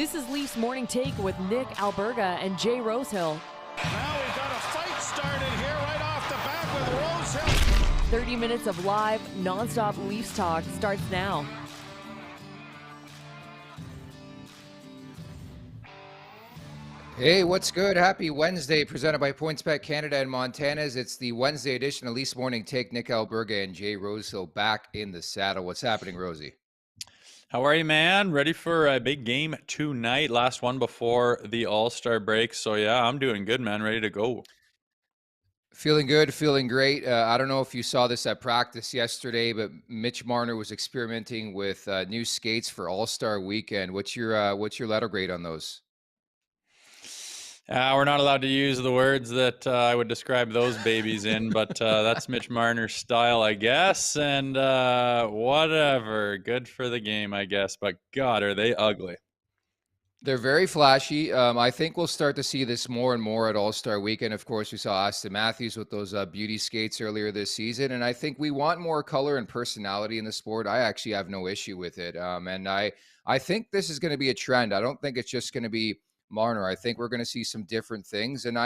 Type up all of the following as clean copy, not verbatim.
This is Leafs Morning Take with Nick Alberga and Jay Rosehill. Now we've got a fight started here right off the bat with Rosehill. 30 minutes of live, nonstop Leafs talk starts now. Hey, what's good? Happy Wednesday, presented by PointsBet Canada and Montana's. It's the Wednesday edition of Leafs Morning Take. Nick Alberga and Jay Rosehill back in the saddle. What's happening, Rosie? How are you, man? Ready for a big game tonight? Last one before the All-Star break. So, yeah, I'm doing good, man. Ready to go. Feeling good, feeling great. I don't know if you saw this at practice yesterday, but Mitch Marner was experimenting with new skates for All-Star Weekend. What's your letter grade on those? We're not allowed to use the words that I would describe those babies in, but that's Mitch Marner's style, I guess. And whatever. Good for the game, I guess. But, God, are they ugly. They're very flashy. I think we'll start to see this more and more at All-Star Weekend. Of course, we saw Austin Matthews with those beauty skates earlier this season, and I think we want more color and personality in the sport. I actually have no issue with it, and I think this is going to be a trend. I don't think it's just going to be Marner. I think we're going to see some different things, and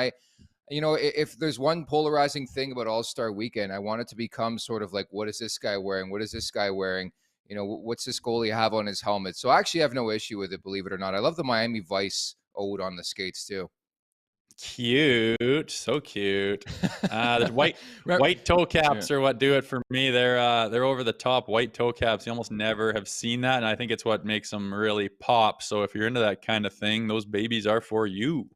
if there's one polarizing thing about All-Star Weekend, I want it to become sort of like, what is this guy wearing? What is this guy wearing? What's this goalie have on his helmet? So I actually have no issue with it, believe it or not. I love the Miami Vice ode on the skates too. Cute. So cute. The white toe caps are what do it for me. They're over the top white toe caps. You almost never have seen that, and I think it's what makes them really pop. So if you're into that kind of thing, those babies are for you.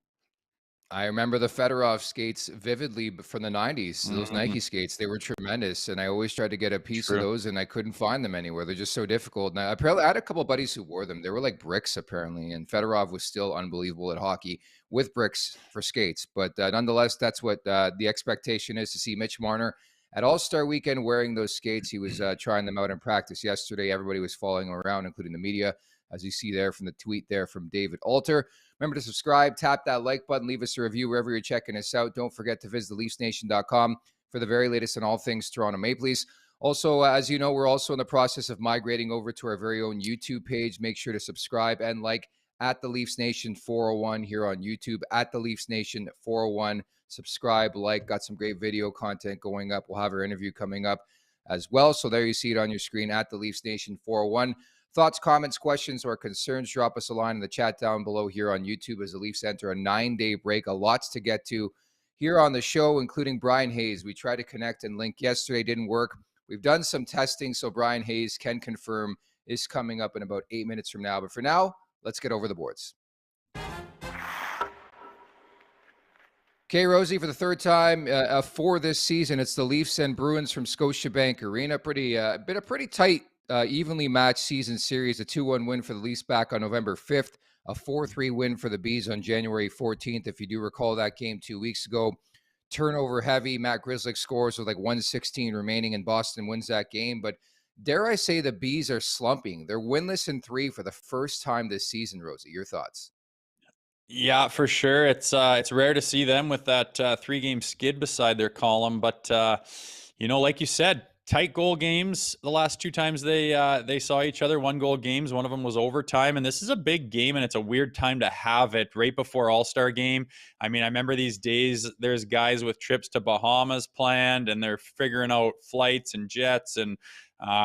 I remember the Fedorov skates vividly from the 90s. Those Nike skates, they were tremendous. And I always tried to get a piece of those, and I couldn't find them anywhere. They're just so difficult. And I had a couple of buddies who wore them. They were like bricks, apparently. And Fedorov was still unbelievable at hockey with bricks for skates. But nonetheless, that's what the expectation is, to see Mitch Marner at All-Star Weekend wearing those skates. He was trying them out in practice yesterday. Everybody was following him around, including the media, as you see there from the tweet there from David Alter. Remember to subscribe, tap that like button, leave us a review wherever you're checking us out. Don't forget to visit theleafsnation.com for the very latest on all things Toronto Maple Leafs. Also, as you know, we're also in the process of migrating over to our very own YouTube page. Make sure to subscribe and like at the Leafs Nation 401 here on YouTube, at the Leafs Nation 401. Subscribe, like, got some great video content going up. We'll have our interview coming up as well. So there you see it on your screen, at the Leafs Nation 401. Thoughts, comments, questions, or concerns, drop us a line in the chat down below here on YouTube as the Leafs enter a 9-day break. A lots to get to here on the show, including Bryan Hayes. We tried to connect and link yesterday, didn't work. We've done some testing, so Bryan Hayes can confirm is coming up in about 8 minutes from now. But for now, let's get over the boards. Okay, Rosie, for the third time for this season, it's the Leafs and Bruins from Scotiabank Arena. Been a pretty tight, evenly matched season series. A 2-1 win for the Leafs back on November 5th, a 4-3 win for the Bees on January 14th. If you do recall that game 2 weeks ago, turnover heavy. Matt Grzelcyk scores with like 1:16 remaining, and Boston wins that game. But dare I say the Bees are slumping. They're winless in 3 for the first time this season, Rosie. Your thoughts? Yeah, for sure. It's rare to see them with that 3-game skid beside their column, but like you said, tight goal games. The last 2 times they saw each other, 1-goal games. One of them was overtime, and this is a big game, and it's a weird time to have it right before All-Star game. I mean, I remember these days. There's guys with trips to Bahamas planned, and they're figuring out flights and jets, and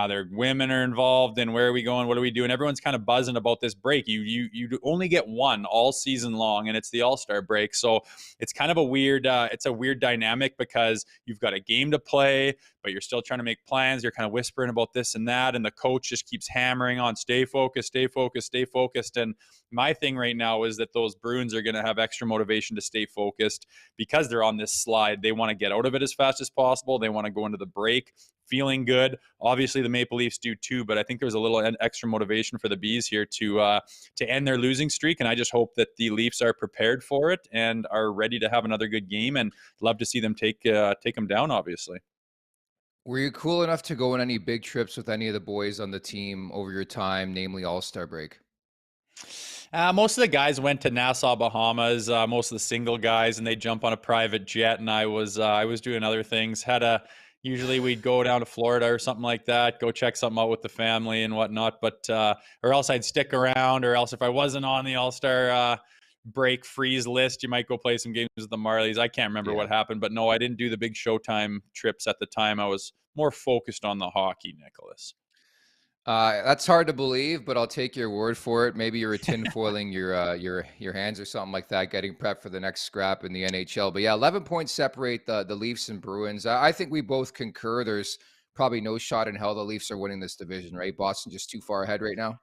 their women are involved, and where are we going? What do we do? And everyone's kind of buzzing about this break. You only get one all season long, and it's the All-Star break. So it's kind of a weird dynamic, because you've got a game to play, but you're still trying to make plans. You're kind of whispering about this and that, and the coach just keeps hammering on stay focused, stay focused, stay focused. And my thing right now is that those Bruins are going to have extra motivation to stay focused, because they're on this slide. They want to get out of it as fast as possible. They want to go into the break feeling good. Obviously, the Maple Leafs do too, but I think there's a little extra motivation for the Bees here to end their losing streak, and I just hope that the Leafs are prepared for it and are ready to have another good game, and love to see them take them down, obviously. Were you cool enough to go on any big trips with any of the boys on the team over your time, namely All-Star break? Most of the guys went to Nassau, Bahamas, most of the single guys, and they jump on a private jet, and I was doing other things. Had a Usually we'd go down to Florida or something like that, go check something out with the family and whatnot. But or else I'd stick around, or else if I wasn't on the All-Star break freeze list, you might go play some games with the Marlies. I can't remember Yeah. what happened, but no, I didn't do the big Showtime trips at the time. I was more focused on the hockey, Nicholas. That's hard to believe, but I'll take your word for it. Maybe you were tinfoiling your hands or something like that, getting prepped for the next scrap in the NHL. But yeah, 11 points separate the Leafs and Bruins. I think we both concur. There's probably no shot in hell the Leafs are winning this division, right? Boston just too far ahead right now.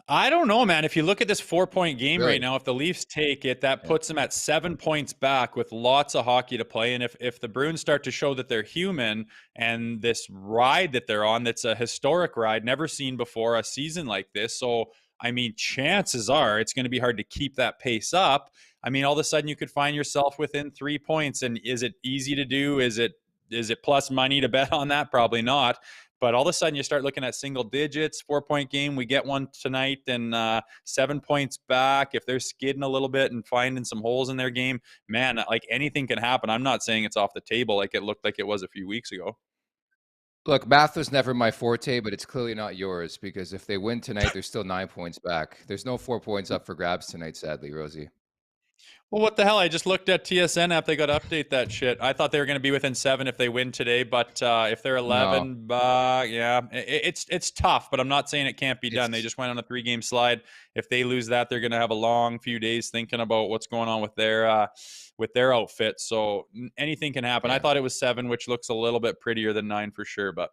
I don't know, man. If you look at this 4-point game right Really? now, if the Leafs take it, that Yeah. puts them at 7 points back with lots of hockey to play. And if the Bruins start to show that they're human and this ride that they're on, that's a historic ride, never seen before, a season like this. So, I mean, chances are it's going to be hard to keep that pace up. I mean, all of a sudden you could find yourself within 3 points. And is it easy to do? Is it plus money to bet on that? Probably not. But all of a sudden, you start looking at single digits, 4-point game. We get one tonight, and 7 points back. If they're skidding a little bit and finding some holes in their game, man, like anything can happen. I'm not saying it's off the table like it looked like it was a few weeks ago. Look, math was never my forte, but it's clearly not yours because if they win tonight, they're still 9 points back. There's no 4 points up for grabs tonight, sadly, Rosie. Well, what the hell? I just looked at TSN app. They got to update that shit. I thought they were going to be within 7 if they win today, but if they're No, 11, yeah, it's tough. But I'm not saying it can't be done. They it's just went on a 3-game slide. If they lose that, they're going to have a long few days thinking about what's going on with their outfit. So anything can happen. I yeah. thought it was 7, which looks a little bit prettier than 9 for sure. But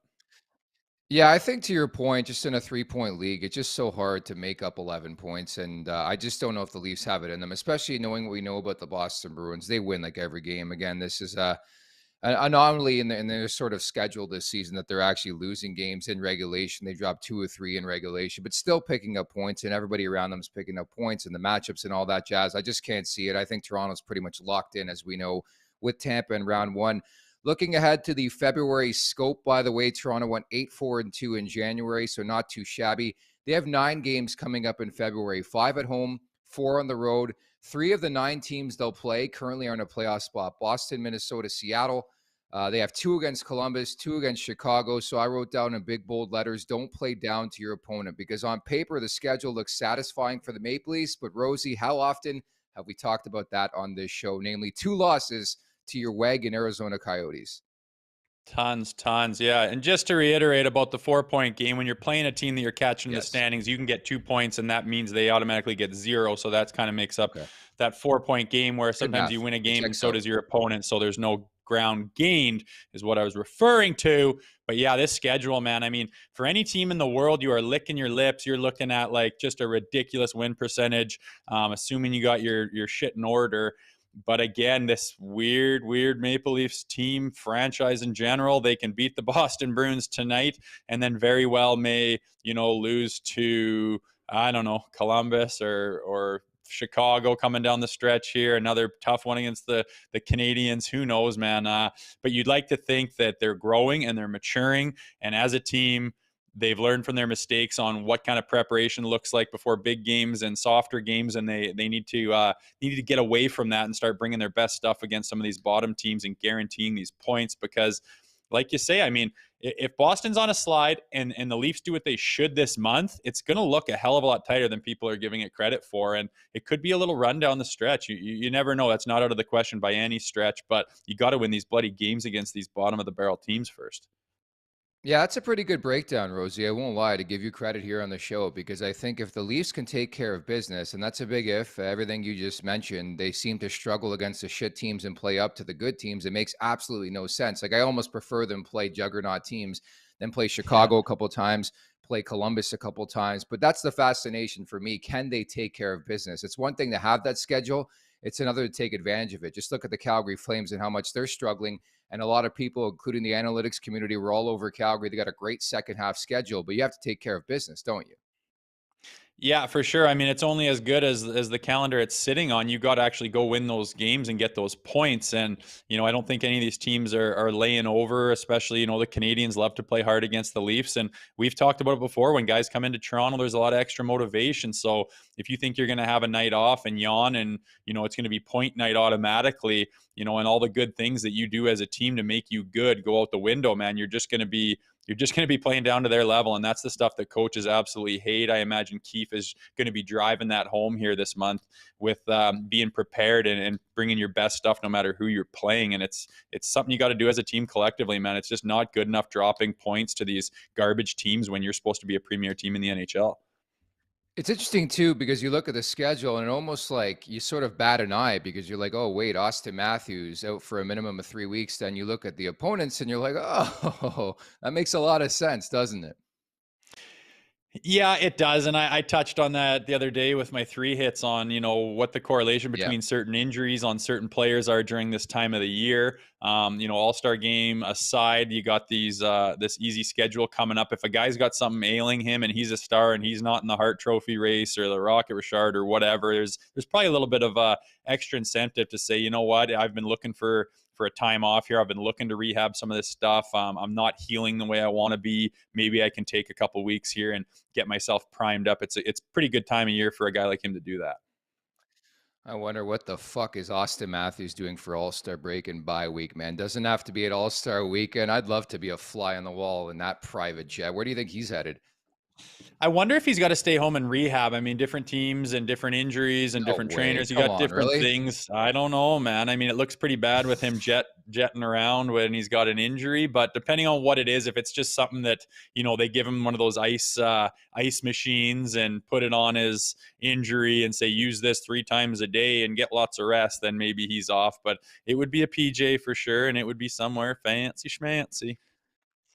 Yeah, I think to your point, just in a 3-point league, it's just so hard to make up 11 points. And I just don't know if the Leafs have it in them, especially knowing what we know about the Boston Bruins. They win like every game. Again, this is an anomaly in their sort of schedule this season that they're actually losing games in regulation. They dropped 2 or 3 in regulation, but still picking up points, and everybody around them is picking up points and the matchups and all that jazz. I just can't see it. I think Toronto's pretty much locked in, as we know, with Tampa in round one. Looking ahead to the February scope, by the way, Toronto went 8-4-2 in January, so not too shabby. They have 9 games coming up in February, 5 at home, 4 on the road. 3 of the 9 teams they'll play currently are in a playoff spot: Boston, Minnesota, Seattle. They have 2 against Columbus, 2 against Chicago. So I wrote down in big bold letters, don't play down to your opponent, because on paper, the schedule looks satisfying for the Maple Leafs. But Rosie, how often have we talked about that on this show? Namely, 2 losses to your wagon Arizona Coyotes. tons. Yeah. And just to reiterate about the 4-point game, when you're playing a team that you're catching in the Yes. standings, you can get 2 points, and that means they automatically get 0. So that kind of makes up Okay. that 4-point game where Good sometimes you math. win a It game and checks so out. does your opponent. So there's no ground gained, is what I was referring to. But yeah, this schedule, man, I mean, for any team in the world, you are licking your lips. You're looking at like just a ridiculous win percentage, assuming you got your shit in order. But again, this weird Maple Leafs team franchise in general, they can beat the Boston Bruins tonight and then very well may, lose to, I don't know, Columbus or Chicago coming down the stretch here. Another tough one against the Canadians. Who knows, man? But you'd like to think that they're growing and they're maturing. And as a team, they've learned from their mistakes on what kind of preparation looks like before big games and softer games, and they need to get away from that and start bringing their best stuff against some of these bottom teams and guaranteeing these points. Because, like you say, I mean, if Boston's on a slide and the Leafs do what they should this month, it's going to look a hell of a lot tighter than people are giving it credit for, and it could be a little run down the stretch. You never know. That's not out of the question by any stretch, but you got to win these bloody games against these bottom of the barrel teams first. Yeah, that's a pretty good breakdown, Rosie. I won't lie, to give you credit here on the show, because I think if the Leafs can take care of business, and that's a big if, everything you just mentioned, they seem to struggle against the shit teams and play up to the good teams. It makes absolutely no sense. Like, I almost prefer them play juggernaut teams than play Yeah. Chicago a couple of times, play Columbus a couple of times. But that's the fascination for me. Can they take care of business? It's one thing to have that schedule. It's another to take advantage of it. Just look at the Calgary Flames and how much they're struggling. And a lot of people, including the analytics community, were all over Calgary. They got a great second half schedule, but you have to take care of business, don't you? Yeah, for sure. I mean, it's only as good as the calendar it's sitting on. You got to actually go win those games and get those points. And I don't think any of these teams are laying over. Especially, the Canadians love to play hard against the Leafs, and we've talked about it before. When guys come into Toronto, there's a lot of extra motivation. So if you think you're going to have a night off and yawn, and it's going to be point night automatically, and all the good things that you do as a team to make you good go out the window, man. You're just going to be playing down to their level, and that's the stuff that coaches absolutely hate. I imagine Keefe is going to be driving that home here this month with being prepared and bringing your best stuff no matter who you're playing. And it's something you got to do as a team collectively, man. It's just not good enough dropping points to these garbage teams when you're supposed to be a premier team in the NHL. It's interesting too, because you look at the schedule and almost like you sort of bat an eye because you're like, oh, wait, Austin Matthews out for a minimum of 3 weeks. Then you look at the opponents and you're like, oh, that makes a lot of sense, doesn't it? Yeah, it does. And I touched on that the other day with my 3 hits on, what the correlation Yeah. between certain injuries on certain players are during this time of the year. All-Star game aside, you got this easy schedule coming up. If a guy's got something ailing him and he's a star and he's not in the Hart Trophy race or the Rocket Richard or whatever, there's probably a little bit of extra incentive to say, you know what, I've been looking for a time off here. I've been looking to rehab some of this stuff. I'm not healing the way I want to be. Maybe I can take a couple weeks here and get myself primed up. It's pretty good time of year for a guy like him to do that. I wonder what the fuck is Austin Matthews doing for All-Star break and bye week, man. Doesn't have to be an All-Star weekend. I'd love to be a fly on the wall in that private jet. Where do you think he's headed? I wonder if he's got to stay home and rehab. I mean, different teams and different injuries and No different way. trainers. You Come got on, different really? things. I don't know, man. I mean, it looks pretty bad with him jetting around when he's got an injury. But depending on what it is, if it's just something that they give him one of those ice machines and put it on his injury and say use this 3 times a day and get lots of rest, then maybe he's off. But it would be a PJ for sure, and it would be somewhere fancy schmancy.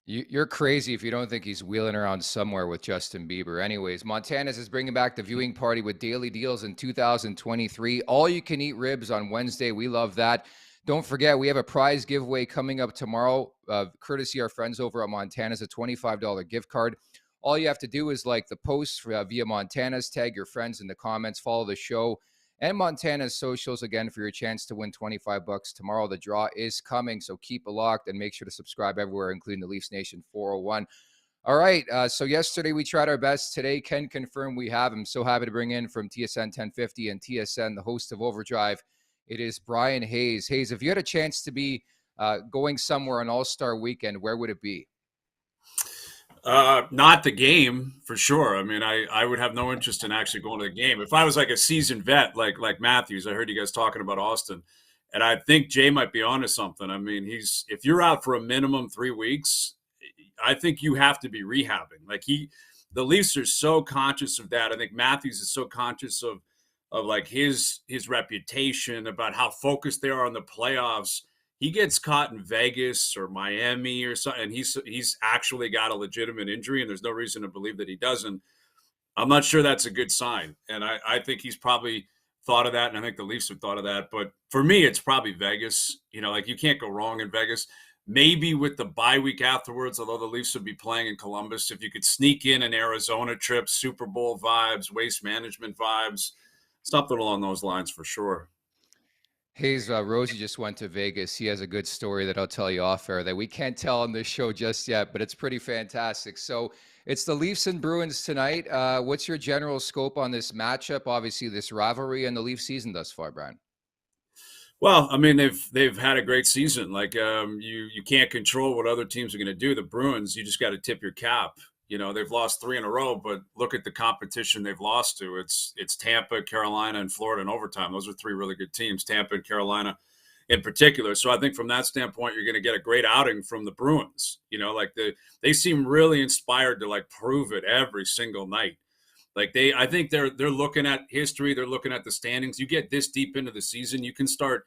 You're crazy if you don't think he's wheeling around somewhere with Justin Bieber. Anyways, Montana's is bringing back the viewing party with daily deals in 2023. All you can eat ribs on Wednesday. We love that. Don't forget, we have a prize giveaway coming up tomorrow, courtesy our friends over at Montana's, a $25 gift card. All you have to do is like the post via Montana's, tag your friends in the comments, follow the show and Montana's socials again for your chance to win $25 tomorrow. The draw is coming, so keep it locked and make sure to subscribe everywhere, including the Leafs Nation 401. All right, so yesterday we tried our best. Today, Ken confirmed we have him. So happy to bring in from TSN 1050 and TSN, the host of Overdrive. It is Bryan Hayes. Hayes, if you had a chance to be going somewhere on All-Star Weekend, where would it be? Not the game, for sure. I mean, I would have no interest in actually going to the game. If I was like a seasoned vet like Matthews, I heard you guys talking about Austin, and I think Jay might be onto something. I mean, if you're out for a minimum 3 weeks, I think you have to be rehabbing. The Leafs are so conscious of that. I think Matthews is so conscious of like his reputation, about how focused they are on the playoffs. He gets caught in Vegas or Miami or something, and he's actually got a legitimate injury, and there's no reason to believe that he doesn't. I'm not sure that's a good sign, and I think he's probably thought of that, and I think the Leafs have thought of that. But for me, it's probably Vegas. You can't go wrong in Vegas. Maybe with the bye week afterwards, although the Leafs would be playing in Columbus, if you could sneak in an Arizona trip, Super Bowl vibes, waste management vibes, something along those lines for sure. Hayes, Rosie just went to Vegas. He has a good story that I'll tell you off air that we can't tell on this show just yet, but it's pretty fantastic. So it's the Leafs and Bruins tonight. What's your general scope on this matchup? Obviously, this rivalry and the Leaf season thus far, Bryan. Well, I mean, they've had a great season. You can't control what other teams are going to do. The Bruins, you just got to tip your cap. They've lost 3 in a row, but look at the competition they've lost to. It's Tampa, Carolina, and Florida in overtime. Those are 3 really good teams, Tampa and Carolina in particular. So I think from that standpoint, you're going to get a great outing from the Bruins. They seem really inspired to prove it every single night. I think they're looking at history. They're looking at the standings. You get this deep into the season, you can start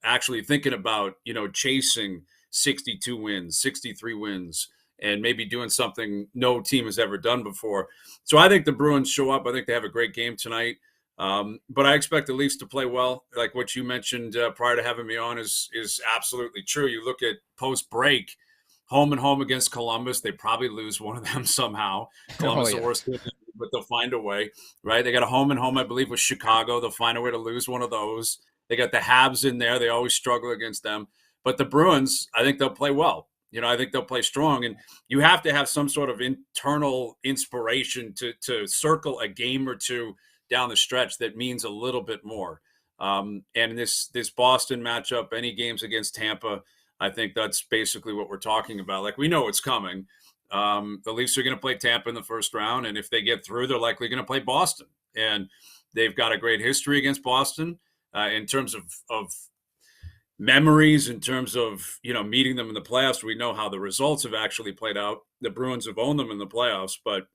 actually thinking about, chasing 62 wins, 63 wins, and maybe doing something no team has ever done before. So I think the Bruins show up. I think they have a great game tonight. But I expect the Leafs to play well. Like what you mentioned prior to having me on is absolutely true. You look at post-break, home and home against Columbus, they probably lose one of them somehow. Columbus, the worst team in the but they'll find a way, right? They got a home and home, I believe, with Chicago. They'll find a way to lose one of those. They got the Habs in there. They always struggle against them. But the Bruins, I think they'll play well. I think they'll play strong. And you have to have some sort of internal inspiration to circle a game or two down the stretch that means a little bit more. And this Boston matchup, any games against Tampa, I think that's basically what we're talking about. Like, we know it's coming. The Leafs are going to play Tampa in the first round, and if they get through, they're likely going to play Boston. And they've got a great history against Boston in terms of memories, in terms of meeting them in the playoffs. We know how the results have actually played out. The Bruins have owned them in the playoffs, but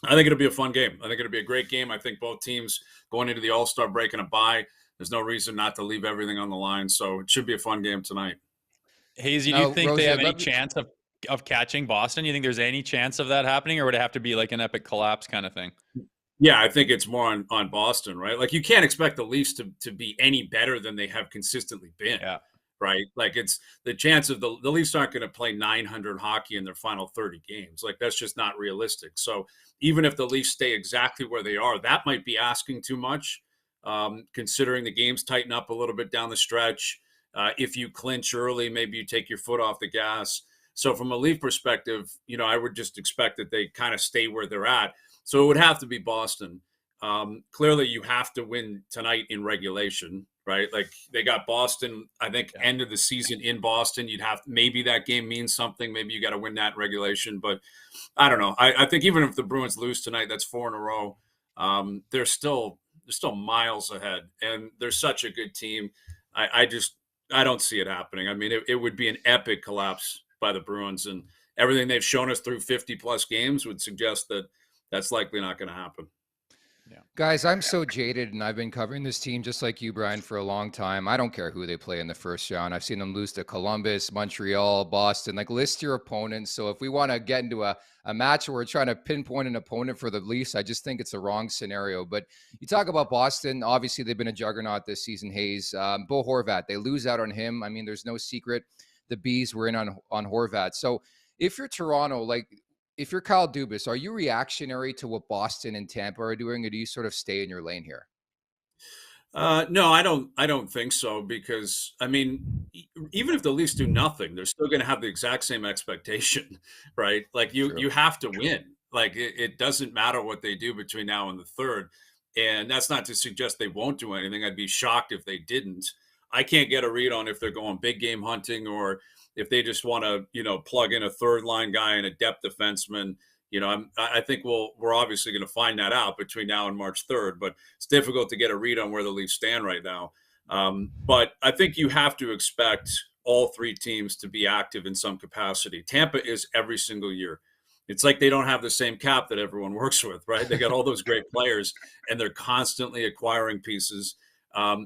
I think it'll be a fun game. I think it'll be a great game. I think both teams going into the All-Star break and a bye, there's no reason not to leave everything on the line. So it should be a fun game tonight. Hazy, do you think they have any chance of catching Boston? You think there's any chance of that happening, or would it have to be like an epic collapse kind of thing? Yeah, I think it's more on Boston, right? Like, you can't expect the Leafs to be any better than they have consistently been. Yeah. Right? Like, it's the chance of the Leafs aren't going to play 900 hockey in their final 30 games. Like, that's just not realistic. So even if the Leafs stay exactly where they are, that might be asking too much, considering the games tighten up a little bit down the stretch. If you clinch early, maybe you take your foot off the gas. So from a Leaf perspective, I would just expect that they kind of stay where they're at. So it would have to be Boston. Clearly, you have to win tonight in regulation, right? Like, they got Boston, I think, end of the season in Boston. Maybe that game means something. Maybe you got to win that in regulation. But I don't know. I think even if the Bruins lose tonight, that's 4 in a row. They're still miles ahead, and they're such a good team. I don't see it happening. I mean, it would be an epic collapse by the Bruins, and everything they've shown us through 50-plus games would suggest that that's likely not going to happen. Yeah. Guys, I'm so jaded, and I've been covering this team just like you, Bryan, for a long time. I don't care who they play in the first round. I've seen them lose to Columbus, Montreal, Boston. Like, list your opponents. So if we want to get into a match where we're trying to pinpoint an opponent for the Leafs, I just think it's the wrong scenario. But you talk about Boston. Obviously, they've been a juggernaut this season, Hayes. Bo Horvat, they lose out on him. I mean, there's no secret. The Bees were in on Horvat. So if you're Toronto, like, if you're Kyle Dubas, are you reactionary to what Boston and Tampa are doing, or do you sort of stay in your lane here? No, I don't think so, because, I mean, even if the Leafs do nothing, they're still going to have the exact same expectation, right? Like, you have to win. Like, it doesn't matter what they do between now and the third. And that's not to suggest they won't do anything. I'd be shocked if they didn't. I can't get a read on if they're going big game hunting, or if they just want to, plug in a third line guy and a depth defenseman. I think we're obviously going to find that out between now and March 3rd, but it's difficult to get a read on where the Leafs stand right now. But I think you have to expect all three teams to be active in some capacity. Tampa is every single year. It's like they don't have the same cap that everyone works with, right? They got all those great players, and they're constantly acquiring pieces.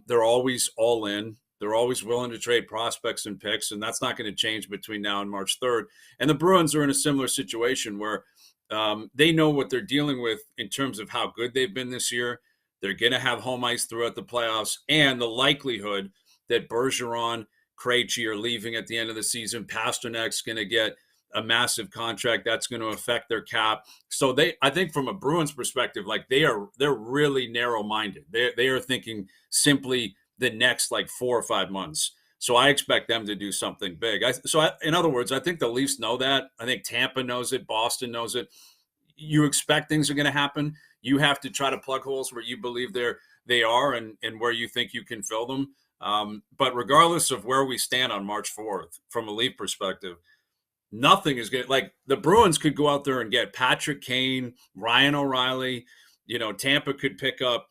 They're always all in. They're always willing to trade prospects and picks, and that's not going to change between now and March 3rd. And the Bruins are in a similar situation where they know what they're dealing with in terms of how good they've been this year. They're going to have home ice throughout the playoffs, and the likelihood that Bergeron, Krejci are leaving at the end of the season. Pasternak's going to get a massive contract that's going to affect their cap. So I think from a Bruins perspective, like, they're really narrow-minded. They are thinking simply the next 4 or 5 months. So I expect them to do something big. In other words, I think the Leafs know that. I think Tampa knows it. Boston knows it. You expect things are going to happen. You have to try to plug holes where you believe they are and where you think you can fill them. But regardless of where we stand on March 4th, from a Leaf perspective, nothing is good. Like, the Bruins could go out there and get Patrick Kane, Ryan O'Reilly. Tampa could pick up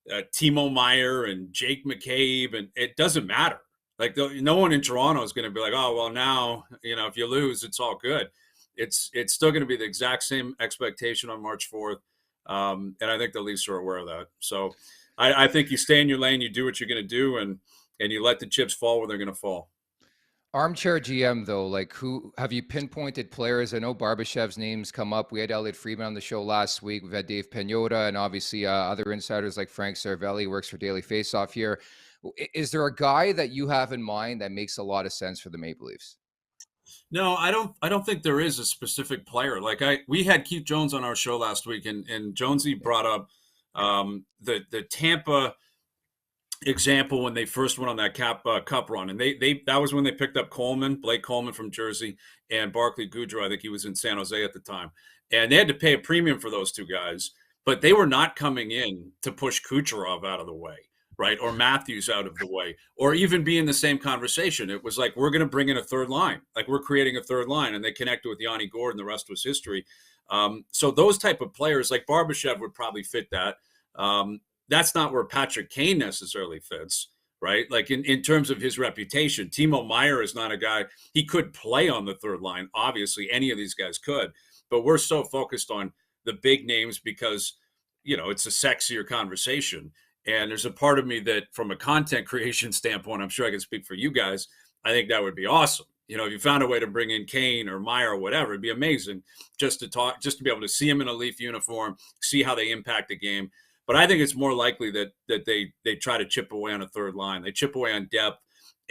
Timo Meyer and Jake McCabe, and it doesn't matter. Like, no one in Toronto is going to be like, oh, well, now, if you lose, it's all good. It's still going to be the exact same expectation on March 4th. And I think the Leafs are aware of that. So I think you stay in your lane, you do what you're going to do, and you let the chips fall where they're going to fall. Armchair GM, though, like, who have you pinpointed players? I know Barbashev's names come up. We had Elliot Friedman on the show last week. We've had Dave Pagnotta, and obviously other insiders like Frank Cervelli works for Daily Faceoff here. Is there a guy that you have in mind that makes a lot of sense for the Maple Leafs? No, I don't think there is a specific player. Like we had Keith Jones on our show last week, and Jonesy brought up the Tampa example when they first went on that cup run, and they that was when they picked up Blake Coleman from Jersey, and Barclay Goodrow. I think he was in San Jose at the time, and they had to pay a premium for those two guys, but they were not coming in to push Kucherov out of the way, right, or Matthews out of the way, or even be in the same conversation. It was like, we're going to bring in a third line, like we're creating a third line, and they connected with Yanni Gordon. The rest was history. So those type of players, like Barbashev, would probably fit that. That's not where Patrick Kane necessarily fits, right? Like in terms of his reputation, Timo Meier is not a guy. He could play on the third line. Obviously, any of these guys could, but we're so focused on the big names because, it's a sexier conversation. And there's a part of me that, from a content creation standpoint, I'm sure I can speak for you guys, I think that would be awesome. If you found a way to bring in Kane or Meyer or whatever, it'd be amazing just to be able to see him in a Leaf uniform, see how they impact the game. But I think it's more likely that they try to chip away on a third line. They chip away on depth,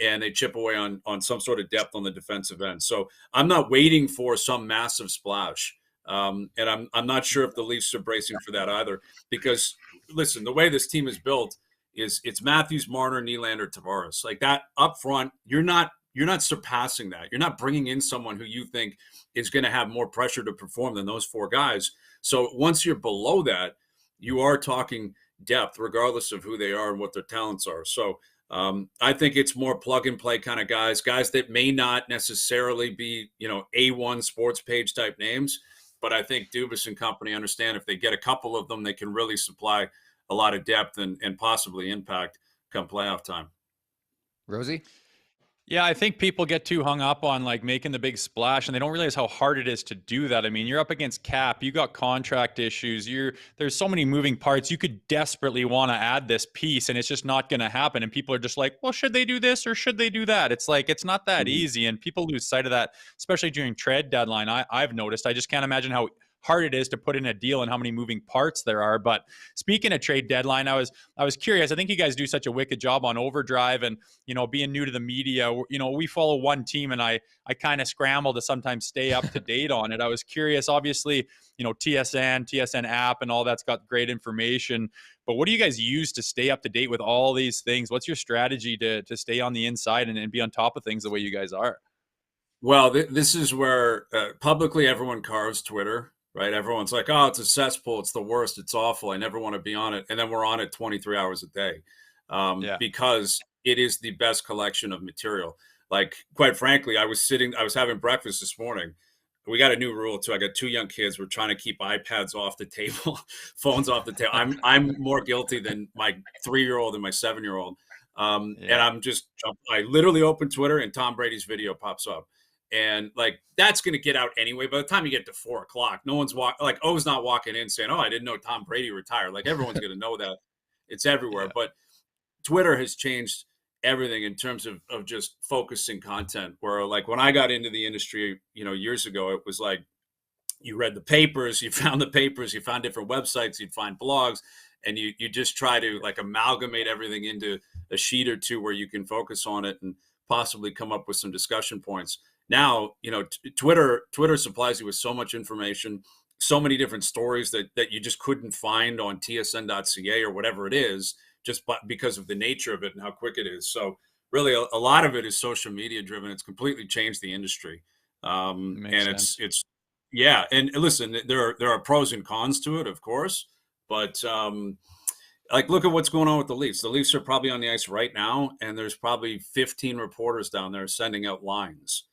and they chip away on some sort of depth on the defensive end. So I'm not waiting for some massive splash. And I'm not sure if the Leafs are bracing for that either, because listen, the way this team is built is it's Matthews, Marner, Nylander, Tavares. Like that up front, you're not surpassing that. You're not bringing in someone who you think is going to have more pressure to perform than those four guys. So once you're below that, you are talking depth, regardless of who they are and what their talents are. So I think it's more plug and play kind of guys that may not necessarily be, A1 sports page type names. But I think Dubas and company understand if they get a couple of them, they can really supply a lot of depth and possibly impact come playoff time. Rosie? Yeah, I think people get too hung up on like making the big splash, and they don't realize how hard it is to do that. I mean, you're up against cap, you got contract issues, there's so many moving parts. You could desperately want to add this piece, and it's just not going to happen. And people are just like, well, should they do this or should they do that? It's like, it's not that easy, and people lose sight of that, especially during trade deadline. I've noticed. I just can't imagine how hard it is to put in a deal and how many moving parts there are. But speaking of trade deadline, I was curious. I think you guys do such a wicked job on Overdrive, and being new to the media, we follow one team, and I kind of scramble to sometimes stay up to date on it. I was curious. Obviously, TSN app and all that's got great information, but what do you guys use to stay up to date with all these things? What's your strategy to stay on the inside and be on top of things the way you guys are? Well, this is where publicly everyone carves Twitter. Right. Everyone's like, oh, it's a cesspool. It's the worst. It's awful. I never want to be on it. And then we're on it 23 hours a day because it is the best collection of material. Like, quite frankly, I was having breakfast this morning. We got a new rule, too. I got two young kids. We're trying to keep iPads off the table, phones off the table. I'm more guilty than my 3-year-old and my 7-year-old. And I literally open Twitter and Tom Brady's video pops up. And like, that's going to get out anyway. By the time you get to 4:00, no one's O's not walking in saying, oh, I didn't know Tom Brady retired. Like, everyone's going to know that. It's everywhere. Yeah. But Twitter has changed everything in terms of just focusing content, where like when I got into the industry, years ago, it was like, you read the papers, you found different websites, you'd find blogs, and you just try to like amalgamate everything into a sheet or two where you can focus on it and possibly come up with some discussion points. Now, Twitter supplies you with so much information, so many different stories that you just couldn't find on tsn.ca or whatever it is, just because of the nature of it and how quick it is. So really, a lot of it is social media driven. It's completely changed the industry. And sense. And listen, there are pros and cons to it, of course, but like, look at what's going on with the Leafs. The Leafs are probably on the ice right now, and there's probably 15 reporters down there sending out lines.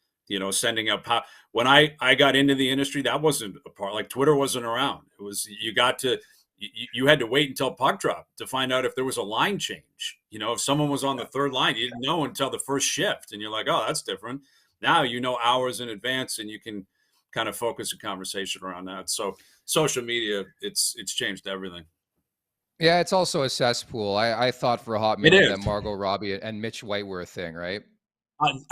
When I got into the industry, that wasn't a part. Like, Twitter wasn't around. It was, you had to wait until puck drop to find out if there was a line change. If someone was on the third line, you didn't know until the first shift, and you're like, oh, that's different. Now hours in advance, and you can kind of focus a conversation around that. So social media, it's changed everything. Yeah, it's also a cesspool. I thought for a hot minute that Margot Robbie and Mitch White were a thing, right?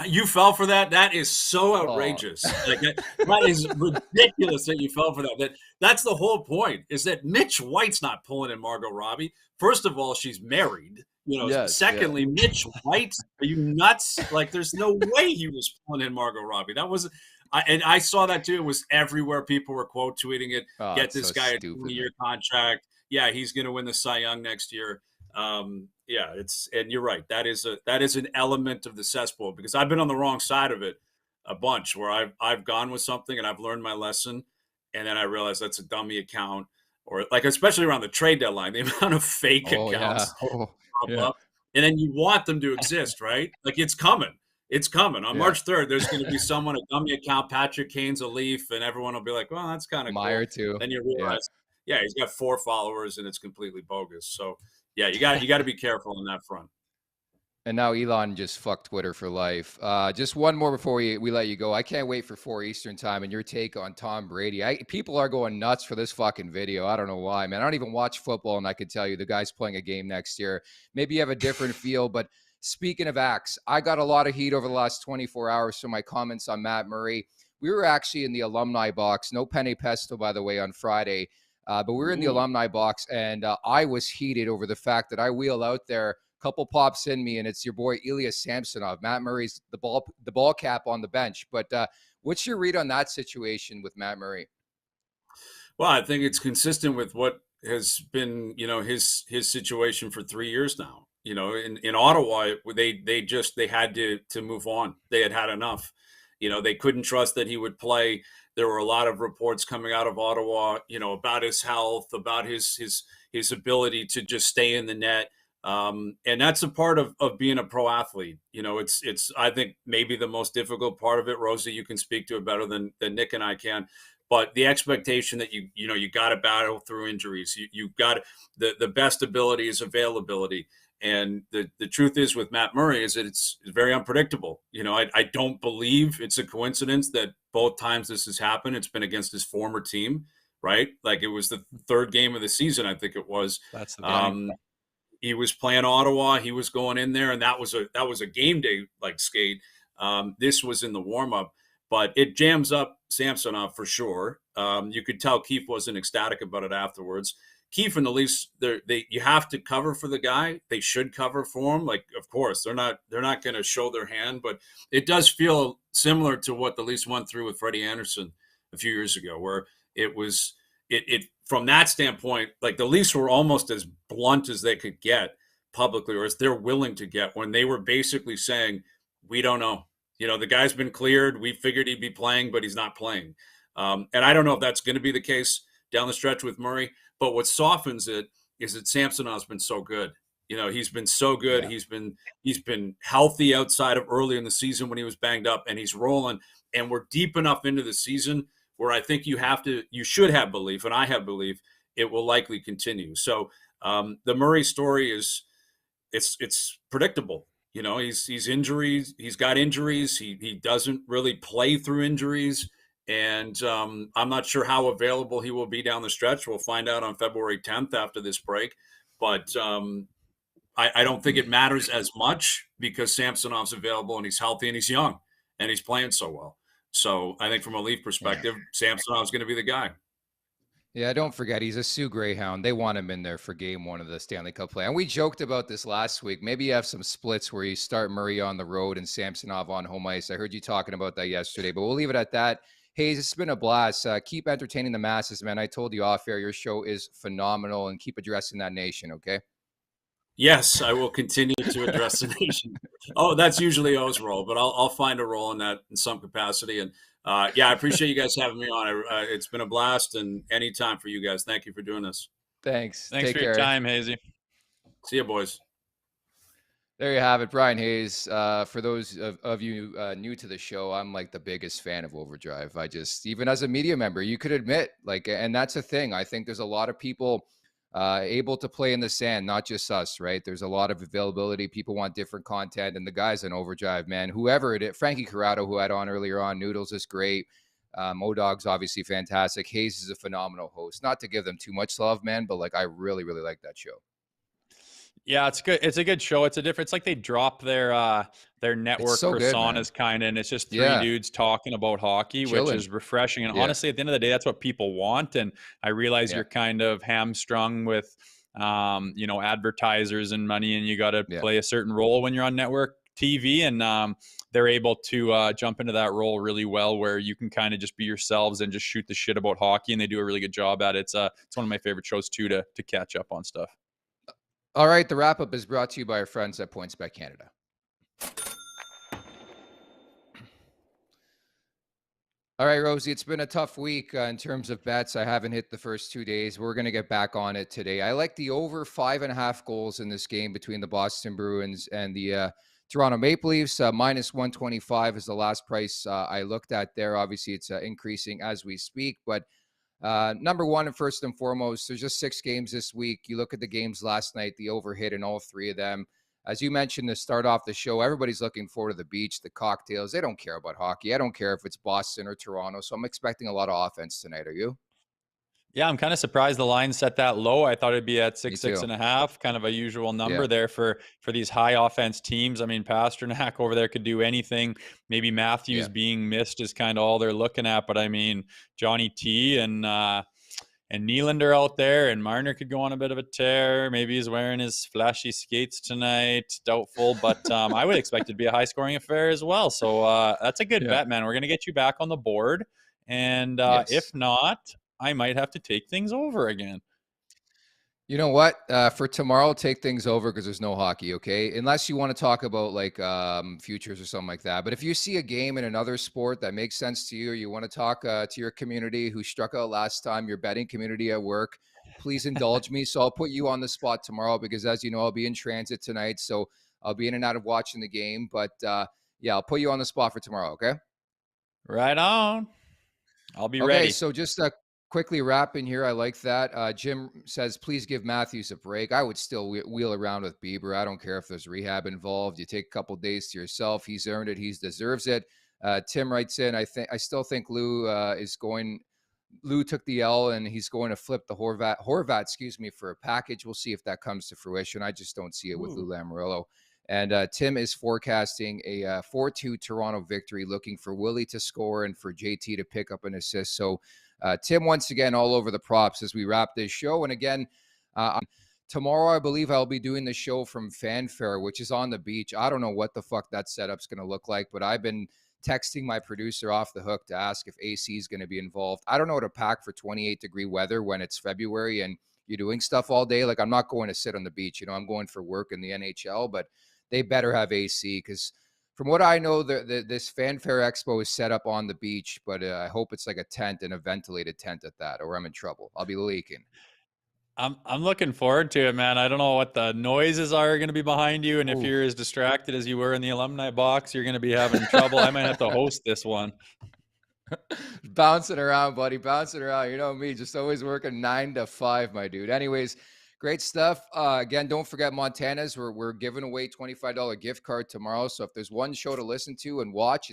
You fell for that? That is so outrageous. Like, that is ridiculous that you fell for that. That's the whole point, is that Mitch White's not pulling in Margot Robbie. First of all, she's married. Yes, yeah. Secondly, Mitch White, are you nuts? Like, there's no way he was pulling in Margot Robbie. That was, and I saw that too. It was everywhere. People were quote tweeting it. Oh, Get it's this so guy a stupid, 20-year man. contract. Yeah, he's going to win the Cy Young next year. Yeah, and you're right. That is an element of the cesspool, because I've been on the wrong side of it a bunch, where I've gone with something and I've learned my lesson, and then I realize that's a dummy account, or like, especially around the trade deadline, the amount of fake Oh, yeah. accounts Oh, pop yeah. up, and then you want them to exist, right? Like, it's coming. It's coming. On Yeah. March 3rd, there's going to be someone, a dummy account, Patrick Kane's a Leaf, and everyone will be like, well, that's kind of cool. Meyer too. Then you Yeah. realize, yeah, he's got 4 followers and it's completely bogus. So yeah, you got to be careful on that front. And now Elon just fucked Twitter for life. Just one more before we let you go. I can't wait for 4 Eastern time and your take on Tom Brady. People are going nuts for this fucking video. I don't know why, man. I don't even watch football, and I can tell you the guy's playing a game next year. Maybe you have a different feel, but speaking of acts, I got a lot of heat over the last 24 hours for my comments on Matt Murray. We were actually in the alumni box. No Penny Pesto, by the way, on Friday. But we were in the alumni box, and I was heated over the fact that I wheel out there. Couple pops in me, and it's your boy Ilya Samsonov. Matt Murray's the ball cap on the bench. But what's your read on that situation with Matt Murray? Well, I think it's consistent with what has been, his situation for 3 years now. In Ottawa, they had to move on. They had enough. They couldn't trust that he would play. There were a lot of reports coming out of Ottawa, about his health, about his ability to just stay in the net. And that's a part of being a pro athlete. It's I think maybe the most difficult part of it. Rosie, you can speak to it better than Nick and I can. But the expectation that you got to battle through injuries. You got the best ability is availability. And the truth is with Matt Murray is that it's very unpredictable. I don't believe it's a coincidence that both times this has happened, it's been against his former team, right? Like, it was the 3rd game of the season, I think it was. That's the game. He was playing Ottawa. He was going in there, and that was a game day like skate. This was in the warm up, but it jams up Samsonov for sure. You could tell Keefe wasn't ecstatic about it afterwards. Keefe and the Leafs, you have to cover for the guy. They should cover for him. Like, of course, they're not going to show their hand, but it does feel similar to what the Leafs went through with Freddie Anderson a few years ago, where it was it from that standpoint, like, the Leafs were almost as blunt as they could get publicly, or as they're willing to get, when they were basically saying, we don't know. The guy's been cleared. We figured he'd be playing, but he's not playing. And I don't know if that's going to be the case down the stretch with Murray. But what softens it is that Samsonov's been so good. He's been so good. Yeah. He's been healthy outside of early in the season when he was banged up, and he's rolling. And we're deep enough into the season where I think you should have belief, and I have belief it will likely continue. So the Murray story it's predictable. He's injuries. He's got injuries. He doesn't really play through injuries. And I'm not sure how available he will be down the stretch. We'll find out on February 10th after this break. But I don't think it matters as much, because Samsonov's available and he's healthy and he's young and he's playing so well. So I think from a Leaf perspective, Samsonov's going to be the guy. Yeah, don't forget, he's a Sioux Greyhound. They want him in there for game 1 of the Stanley Cup play. And we joked about this last week. Maybe you have some splits where you start Murray on the road and Samsonov on home ice. I heard you talking about that yesterday, but we'll leave it at that. Hayes, it's been a blast. Keep entertaining the masses, man. I told you off air, your show is phenomenal, and keep addressing that nation, okay? Yes, I will continue to address the nation. Oh, that's usually O's role, but I'll find a role in that in some capacity. And I appreciate you guys having me on. It's been a blast, and anytime for you guys. Thank you for doing this. Thanks. Thanks Take for care. your time, Hazy. See you, boys. There you have it, Bryan Hayes. For those of you new to the show, I'm like the biggest fan of Overdrive. Even as a media member, you could admit, and that's a thing. I think there's a lot of people able to play in the sand, not just us, right? There's a lot of availability. People want different content, and the guys in Overdrive, man, whoever it is, Frankie Corrado, who I had on earlier on, Noodles is great. Modog's obviously fantastic. Hayes is a phenomenal host. Not to give them too much love, man, but I really, really like that show. Yeah, it's good. It's a good show. It's like they drop their network personas kind of, and it's just three dudes talking about hockey, which is refreshing. And honestly, at the end of the day, that's what people want. And I realize you're kind of hamstrung with advertisers and money, and you got to Yeah. play a certain role when you're on network TV. And they're able to jump into that role really well, where you can kind of just be yourselves and just shoot the shit about hockey, and they do a really good job at it. It's one of my favorite shows too, to catch up on stuff. All right. The wrap up is brought to you by our friends at PointsBet Canada. All right, Rosie, it's been a tough week in terms of bets. I haven't hit the first 2 days. We're going to get back on it today. I like the over 5.5 goals in this game between the Boston Bruins and the Toronto Maple Leafs. Minus 125 is the last price I looked at there. Obviously, it's increasing as we speak. But number one, and first and foremost, there's just 6 games this week. You look at the games last night, the over hit in all 3 of them. As you mentioned to start off the show, everybody's looking forward to the beach, the cocktails. They don't care about hockey. I don't care if it's Boston or Toronto. So I'm expecting a lot of offense tonight. Are you? Yeah, I'm kind of surprised the line set that low. I thought it'd be at Me 6.5, kind of a usual number Yeah. there for these high offense teams. I mean, Pasternak over there could do anything. Maybe Matthews Yeah. being missed is kind of all they're looking at. But I mean, Johnny T and Nylander out there, and Marner could go on a bit of a tear. Maybe he's wearing his flashy skates tonight. Doubtful, but I would expect it to be a high scoring affair as well. So that's a good Yeah. bet, man. We're going to get you back on the board. And Yes. if not, I might have to take things over again. You know what? For tomorrow, take things over because there's no hockey, okay? Unless you want to talk about like futures or something like that. But if you see a game in another sport that makes sense to you, or you want to talk to your community who struck out last time, your betting community at work, please indulge me. So I'll put you on the spot tomorrow because, as you know, I'll be in transit tonight. So I'll be in and out of watching the game. But yeah, I'll put you on the spot for tomorrow, okay? Right on. I'll be Okay, ready. so just quickly wrapping here. I like that. Jim says, please give Matthews a break. I would still wheel around with Bieber. I don't care if there's rehab involved. You take a couple days to yourself. He's earned it. He deserves it. Tim writes in, I still think Lou took the L and he's going to flip the Horvat, for a package. We'll see if that comes to fruition. I just don't see it with Lou Lamoriello. And Tim is forecasting a 4-2 Toronto victory, looking for Willie to score and for JT to pick up an assist. So Tim, once again, all over the props as we wrap this show. And again, tomorrow, I believe I'll be doing the show from Fanfare, which is on the beach. I don't know what the fuck that setup's going to look like, but I've been texting my producer off the hook to ask if AC is going to be involved. I don't know how to pack for 28-degree weather when it's February and you're doing stuff all day. Like, I'm not going to sit on the beach. I'm going for work in the NHL, but they better have AC because from what I know, this Fanfare Expo is set up on the beach, but I hope it's like a tent and a ventilated tent at that, or I'm in trouble. I'll be leaking. I'm looking forward to it, man. I don't know what the noises are going to be behind you, and if you're as distracted as you were in the alumni box, you're going to be having trouble. I might have to host this one. Bouncing around, buddy. Bouncing around. You know me, just always working 9 to 5, my dude. Anyways, great stuff. Again, don't forget Montana's. We're giving away $25 gift card tomorrow. So if there's one show to listen to and watch,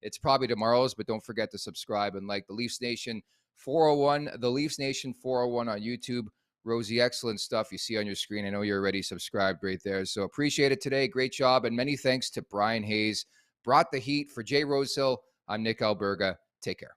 it's probably tomorrow's. But don't forget to subscribe and like the Leafs Nation 401, the Leafs Nation 401 on YouTube. Rosie, excellent stuff you see on your screen. I know you're already subscribed right there. So appreciate it today. Great job. And many thanks to Bryan Hayes. Brought the heat for Jay Rosehill. I'm Nick Alberga. Take care.